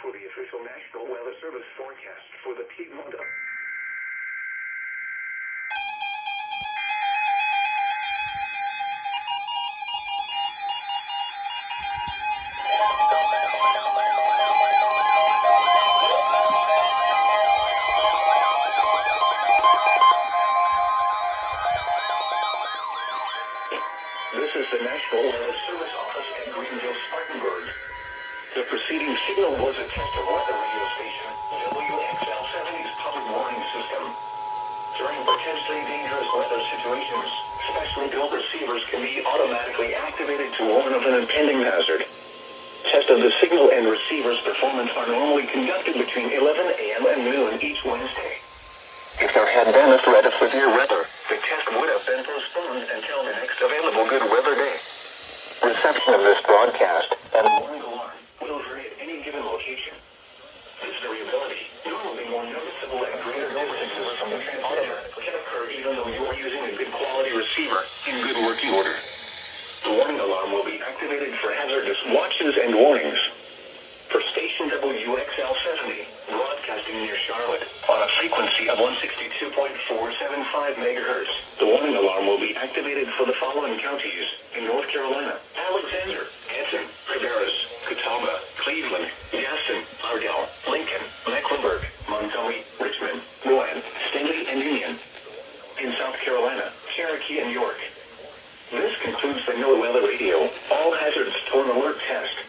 for the official National Weather Service forecast for the Piedmont. This is the National Weather Service office at Greenville, Spartanburg. The preceding signal was a test of weather radio station WXL70's public warning system. During potentially dangerous weather situations, specially built receivers can be automatically activated to warn of an impending hazard. Tests of the signal and receiver's performance are normally conducted between 11 a.m. and noon each Wednesday. If there had been a threat of severe weather, the test would have been postponed until the next available good weather day. Reception of this broadcast and warning alarm will vary at any given location. This variability, normally more noticeable at greater distances from the transmitter, can occur even though you are using a good quality receiver in good working order. The warning alarm will be activated for hazardous watches and warnings. For station WXL70, broadcasting near Charlotte, on a frequency of 162.475 megahertz, the warning alarm will be activated for the following counties in North Carolina: Alexander, Anson, Cabarrus, Catawba, Cleveland, Gaston, Ardell, Lincoln, Mecklenburg, Montgomery, Richmond, Rowan, Stanley, and Union. In South Carolina, Cherokee and York. This concludes the NOAA Weather Radio All Hazards Storm Alert Test.